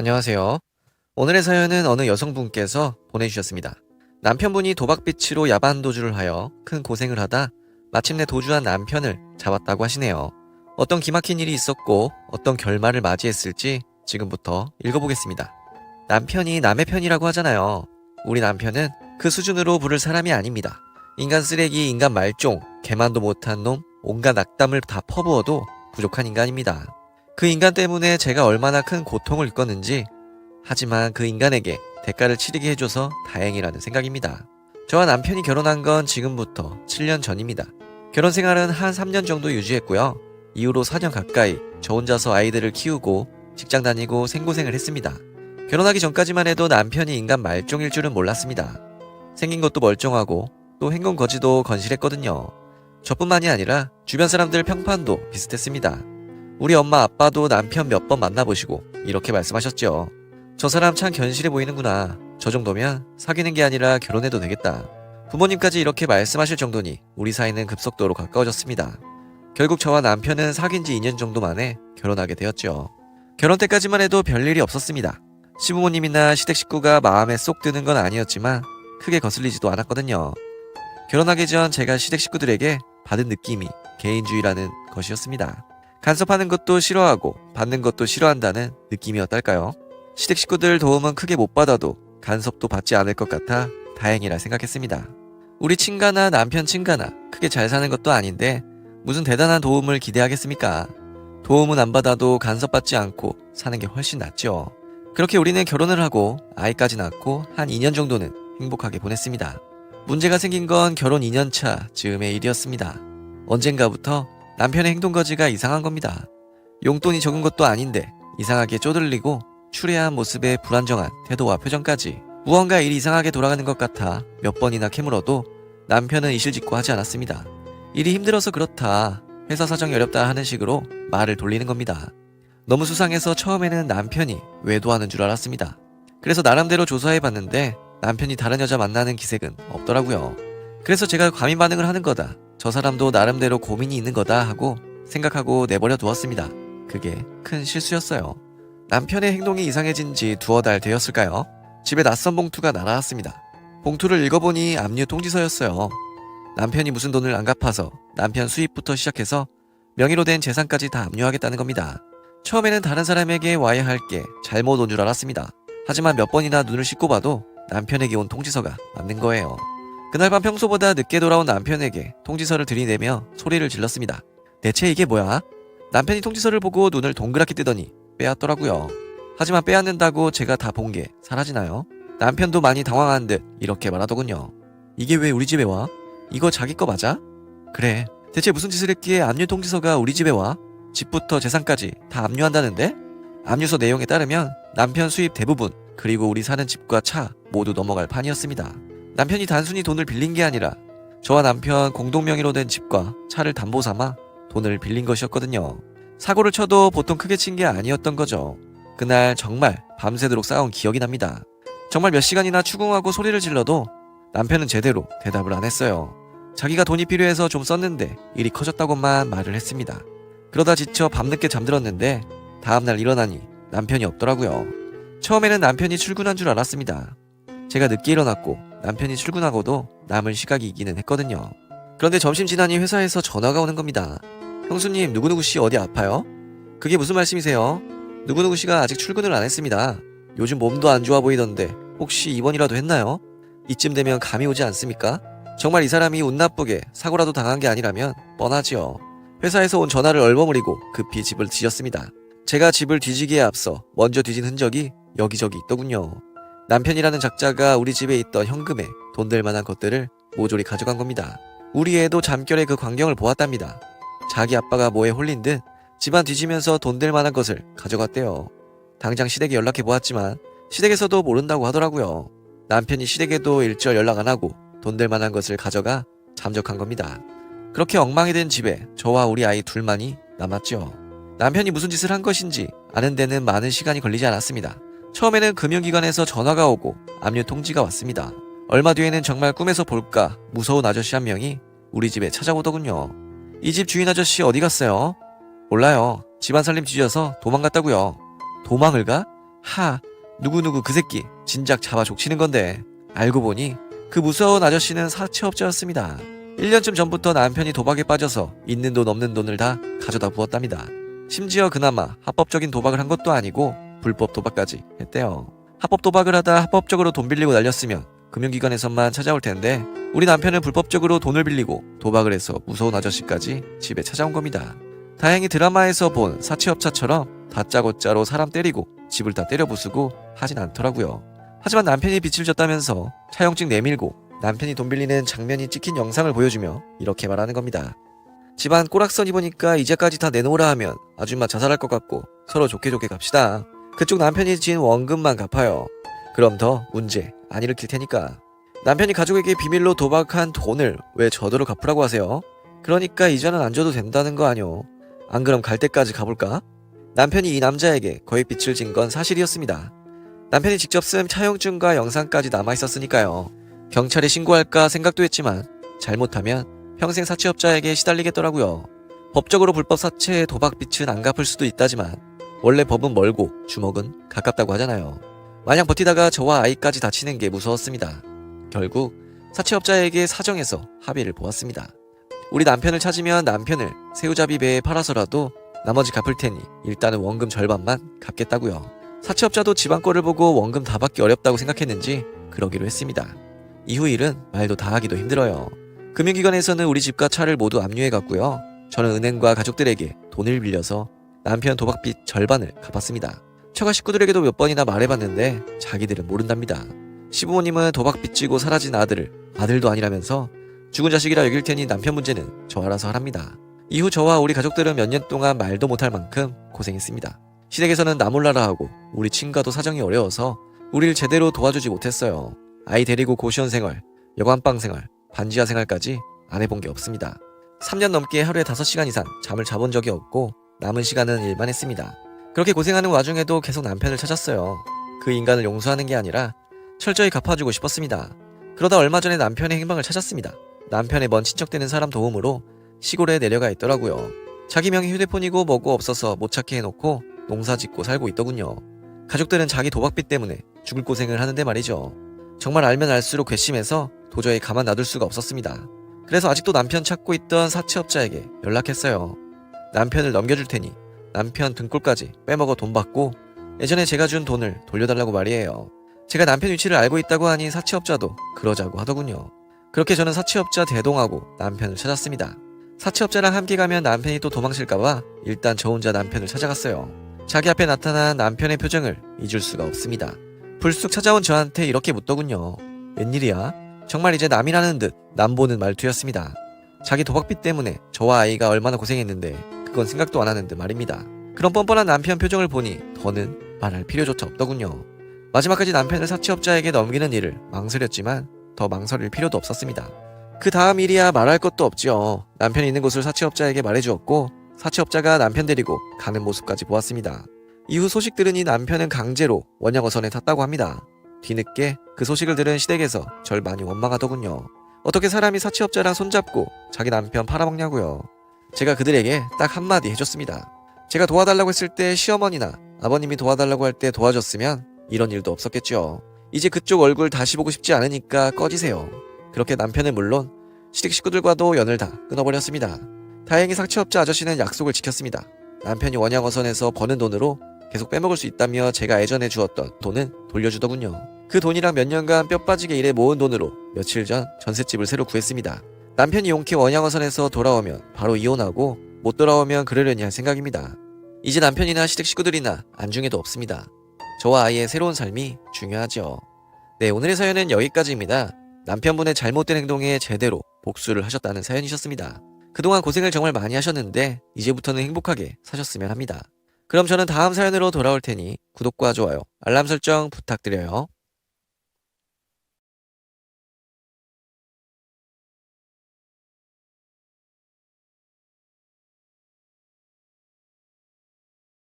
안녕하세요. 오늘의 사연은 어느 여성분께서 보내주셨습니다. 남편분이 도박비치로 야반 도주를 하여 큰 고생을 하다 마침내 도주한 남편을 잡았다고 하시네요. 어떤 기막힌 일이 있었고 어떤 결말을 맞이했을지 지금부터 읽어보겠습니다. 남편이 남의 편이라고 하잖아요. 우리 남편은 그 수준으로 부를 사람이 아닙니다. 인간 쓰레기, 인간 말종, 개만도 못한 놈, 온갖 악담을 다 퍼부어도 부족한 인간입니다. 그 인간 때문에 제가 얼마나 큰 고통을 겪었는지, 하지만 그 인간에게 대가를 치르게 해줘서 다행이라는 생각입니다. 저와 남편이 결혼한 건 지금부터 7년 전입니다. 결혼 생활은 한 3년 정도 유지했고요. 이후로 4년 가까이 저 혼자서 아이들을 키우고 직장 다니고 생고생을 했습니다. 결혼하기 전까지만 해도 남편이 인간 말종일 줄은 몰랐습니다. 생긴 것도 멀쩡하고 또 행동 거지도 건실했거든요. 저뿐만이 아니라 주변 사람들 평판도 비슷했습니다. 우리 엄마 아빠도 남편 몇 번 만나보시고 이렇게 말씀하셨죠. 저 사람 참 견실해 보이는구나. 저 정도면 사귀는 게 아니라 결혼해도 되겠다. 부모님까지 이렇게 말씀하실 정도니 우리 사이는 급속도로 가까워졌습니다. 결국 저와 남편은 사귄 지 2년 정도 만에 결혼하게 되었죠. 결혼 때까지만 해도 별일이 없었습니다. 시부모님이나 시댁 식구가 마음에 쏙 드는 건 아니었지만 크게 거슬리지도 않았거든요. 결혼하기 전 제가 시댁 식구들에게 받은 느낌이 개인주의라는 것이었습니다. 간섭하는 것도 싫어하고 받는 것도 싫어한다는 느낌이었달까요? 시댁 식구들 도움은 크게 못 받아도 간섭도 받지 않을 것 같아 다행이라 생각했습니다. 우리 친가나 남편 친가나 크게 잘 사는 것도 아닌데 무슨 대단한 도움을 기대하겠습니까? 도움은 안 받아도 간섭받지 않고 사는 게 훨씬 낫죠. 그렇게 우리는 결혼을 하고 아이까지 낳고 한 2년 정도는 행복하게 보냈습니다. 문제가 생긴 건 결혼 2년 차 즈음의 일이었습니다. 언젠가부터 남편의 행동거지가 이상한 겁니다. 용돈이 적은 것도 아닌데 이상하게 쪼들리고 추레한 모습에 불안정한 태도와 표정까지 무언가 일이 이상하게 돌아가는 것 같아 몇 번이나 캐물어도 남편은 이실직고 하지 않았습니다. 일이 힘들어서 그렇다, 회사 사정이 어렵다 하는 식으로 말을 돌리는 겁니다. 너무 수상해서 처음에는 남편이 외도하는 줄 알았습니다. 그래서 나름대로 조사해봤는데 남편이 다른 여자 만나는 기색은 없더라고요. 그래서 제가 과민 반응을 하는 거다, 저 사람도 나름대로 고민이 있는 거다 하고 생각하고 내버려 두었습니다. 그게 큰 실수였어요. 남편의 행동이 이상해진 지 두어 달 되었을까요? 집에 낯선 봉투가 날아왔습니다. 봉투를 읽어보니 압류 통지서였어요. 남편이 무슨 돈을 안 갚아서 남편 수입부터 시작해서 명의로 된 재산까지 다 압류하겠다는 겁니다. 처음에는 다른 사람에게 와야 할 게 잘못 온 줄 알았습니다. 하지만 몇 번이나 눈을 씻고 봐도 남편에게 온 통지서가 맞는 거예요. 그날 밤 평소보다 늦게 돌아온 남편에게 통지서를 들이대며 소리를 질렀습니다. 대체 이게 뭐야? 남편이 통지서를 보고 눈을 동그랗게 뜨더니 빼앗더라고요. 하지만 빼앗는다고 제가 다 본 게 사라지나요? 남편도 많이 당황한 듯 이렇게 말하더군요. 이게 왜 우리 집에 와? 이거 자기 거 맞아? 그래, 대체 무슨 짓을 했기에 압류 통지서가 우리 집에 와? 집부터 재산까지 다 압류한다는데? 압류서 내용에 따르면 남편 수입 대부분, 그리고 우리 사는 집과 차 모두 넘어갈 판이었습니다. 남편이 단순히 돈을 빌린 게 아니라 저와 남편 공동 명의로 된 집과 차를 담보 삼아 돈을 빌린 것이었거든요. 사고를 쳐도 보통 크게 친 게 아니었던 거죠. 그날 정말 밤새도록 싸운 기억이 납니다. 정말 몇 시간이나 추궁하고 소리를 질러도 남편은 제대로 대답을 안 했어요. 자기가 돈이 필요해서 좀 썼는데 일이 커졌다고만 말을 했습니다. 그러다 지쳐 밤늦게 잠들었는데 다음날 일어나니 남편이 없더라고요. 처음에는 남편이 출근한 줄 알았습니다. 제가 늦게 일어났고 남편이 출근하고도 남을 시각이기는 했거든요. 그런데 점심 지나니 회사에서 전화가 오는 겁니다. 형수님, 누구누구씨 어디 아파요? 그게 무슨 말씀이세요? 누구누구씨가 아직 출근을 안 했습니다. 요즘 몸도 안 좋아 보이던데 혹시 입원이라도 했나요? 이쯤 되면 감이 오지 않습니까? 정말 이 사람이 운 나쁘게 사고라도 당한 게 아니라면 뻔하지요. 회사에서 온 전화를 얼버무리고 급히 집을 뒤졌습니다. 제가 집을 뒤지기에 앞서 먼저 뒤진 흔적이 여기저기 있더군요. 남편이라는 작자가 우리 집에 있던 현금에 돈 될 만한 것들을 모조리 가져간 겁니다. 우리 애도 잠결에 그 광경을 보았답니다. 자기 아빠가 뭐에 홀린 듯 집안 뒤지면서 돈 될 만한 것을 가져갔대요. 당장 시댁에 연락해 보았지만 시댁에서도 모른다고 하더라고요. 남편이 시댁에도 일절 연락 안 하고 돈 될 만한 것을 가져가 잠적한 겁니다. 그렇게 엉망이 된 집에 저와 우리 아이 둘만이 남았죠. 남편이 무슨 짓을 한 것인지 아는 데는 많은 시간이 걸리지 않았습니다. 처음에는 금융기관에서 전화가 오고 압류 통지가 왔습니다. 얼마 뒤에는 정말 꿈에서 볼까 무서운 아저씨 한 명이 우리 집에 찾아오더군요. 이 집 주인 아저씨 어디 갔어요? 몰라요. 집안 살림 뒤져서 도망갔다고요. 도망을 가? 하, 누구누구 그 새끼 진작 잡아 족치는 건데. 알고 보니 그 무서운 아저씨는 사채업자였습니다. 1년쯤 전부터 남편이 도박에 빠져서 있는 돈 없는 돈을 다 가져다 부었답니다. 심지어 그나마 합법적인 도박을 한 것도 아니고 불법 도박까지 했대요. 합법 도박을 하다 합법적으로 돈 빌리고 날렸으면 금융기관에서만 찾아올 텐데 우리 남편은 불법적으로 돈을 빌리고 도박을 해서 무서운 아저씨까지 집에 찾아온 겁니다. 다행히 드라마에서 본 사채업자처럼 다짜고짜로 사람 때리고 집을 다 때려 부수고 하진 않더라고요. 하지만 남편이 빚을 졌다면서 차용증 내밀고 남편이 돈 빌리는 장면이 찍힌 영상을 보여주며 이렇게 말하는 겁니다. 집안 꼬락선 입으니까 이자까지 다 내놓으라 하면 아줌마 자살할 것 같고 서로 좋게 좋게 갑시다. 그쪽 남편이 진 원금만 갚아요. 그럼 더 문제 안 일으킬 테니까. 남편이 가족에게 비밀로 도박한 돈을 왜 저더러 갚으라고 하세요? 그러니까 이자는 안 줘도 된다는 거 아뇨. 안 그럼 갈 때까지 가볼까? 남편이 이 남자에게 거액 빚을 진 건 사실이었습니다. 남편이 직접 쓴 차용증과 영상까지 남아있었으니까요. 경찰에 신고할까 생각도 했지만 잘못하면 평생 사채업자에게 시달리겠더라고요. 법적으로 불법 사채 도박 빚은 안 갚을 수도 있다지만 원래 법은 멀고 주먹은 가깝다고 하잖아요. 마냥 버티다가 저와 아이까지 다치는 게 무서웠습니다. 결국 사채업자에게 사정해서 합의를 보았습니다. 우리 남편을 찾으면 남편을 새우잡이 배에 팔아서라도 나머지 갚을 테니 일단은 원금 절반만 갚겠다고요. 사채업자도 집안 꼴을 보고 원금 다 받기 어렵다고 생각했는지 그러기로 했습니다. 이후 일은 말도 다 하기도 힘들어요. 금융기관에서는 우리 집과 차를 모두 압류해갔고요. 저는 은행과 가족들에게 돈을 빌려서 남편 도박빚 절반을 갚았습니다. 처가 식구들에게도 몇 번이나 말해봤는데 자기들은 모른답니다. 시부모님은 도박 빚지고 사라진 아들도 아니라면서 죽은 자식이라 여길 테니 남편 문제는 저 알아서 하랍니다. 이후 저와 우리 가족들은 몇 년 동안 말도 못할 만큼 고생했습니다. 시댁에서는 나 몰라라 하고 우리 친가도 사정이 어려워서 우릴 제대로 도와주지 못했어요. 아이 데리고 고시원 생활, 여관방 생활, 반지하 생활까지 안 해본 게 없습니다. 3년 넘게 하루에 5시간 이상 잠을 자본 적이 없고 남은 시간은 일만 했습니다. 그렇게 고생하는 와중에도 계속 남편을 찾았어요. 그 인간을 용서하는 게 아니라 철저히 갚아주고 싶었습니다. 그러다 얼마 전에 남편의 행방을 찾았습니다. 남편의 먼 친척되는 사람 도움으로 시골에 내려가 있더라고요. 자기 명의 휴대폰이고 뭐고 없어서 못 찾게 해놓고 농사 짓고 살고 있더군요. 가족들은 자기 도박빚 때문에 죽을 고생을 하는데 말이죠. 정말 알면 알수록 괘씸해서 도저히 가만 놔둘 수가 없었습니다. 그래서 아직도 남편 찾고 있던 사채업자에게 연락했어요. 남편을 넘겨줄 테니 남편 등골까지 빼먹어 돈 받고 예전에 제가 준 돈을 돌려달라고 말이에요. 제가 남편 위치를 알고 있다고 하니 사채업자도 그러자고 하더군요. 그렇게 저는 사채업자 대동하고 남편을 찾았습니다. 사채업자랑 함께 가면 남편이 또 도망칠까봐 일단 저 혼자 남편을 찾아갔어요. 자기 앞에 나타난 남편의 표정을 잊을 수가 없습니다. 불쑥 찾아온 저한테 이렇게 묻더군요. 웬일이야? 정말 이제 남이라는 듯 남보는 말투였습니다. 자기 도박빚 때문에 저와 아이가 얼마나 고생했는데 그건 생각도 안 하는 듯 말입니다. 그런 뻔뻔한 남편 표정을 보니 더는 말할 필요조차 없더군요. 마지막까지 남편을 사채업자에게 넘기는 일을 망설였지만 더 망설일 필요도 없었습니다. 그 다음 일이야 말할 것도 없죠. 남편이 있는 곳을 사채업자에게 말해주었고 사채업자가 남편 데리고 가는 모습까지 보았습니다. 이후 소식 들으니 남편은 강제로 원양어선에 탔다고 합니다. 뒤늦게 그 소식을 들은 시댁에서 절 많이 원망하더군요. 어떻게 사람이 사채업자랑 손잡고 자기 남편 팔아먹냐고요. 제가 그들에게 딱 한마디 해줬습니다. 제가 도와달라고 했을 때 시어머니나 아버님이 도와달라고 할 때 도와줬으면 이런 일도 없었겠죠. 이제 그쪽 얼굴 다시 보고 싶지 않으니까 꺼지세요. 그렇게 남편은 물론 시댁 식구들과도 연을 다 끊어버렸습니다. 다행히 사채업자 아저씨는 약속을 지켰습니다. 남편이 원양어선에서 버는 돈으로 계속 빼먹을 수 있다며 제가 예전에 주었던 돈은 돌려주더군요. 그 돈이랑 몇 년간 뼈 빠지게 일해 모은 돈으로 며칠 전 전셋집을 새로 구했습니다. 남편이 용케 원양어선에서 돌아오면 바로 이혼하고 못 돌아오면 그러려니 할 생각입니다. 이제 남편이나 시댁 식구들이나 안중에도 없습니다. 저와 아이의 새로운 삶이 중요하죠. 네, 오늘의 사연은 여기까지입니다. 남편분의 잘못된 행동에 제대로 복수를 하셨다는 사연이셨습니다. 그동안 고생을 정말 많이 하셨는데 이제부터는 행복하게 사셨으면 합니다. 그럼 저는 다음 사연으로 돌아올 테니 구독과 좋아요, 알람 설정 부탁드려요.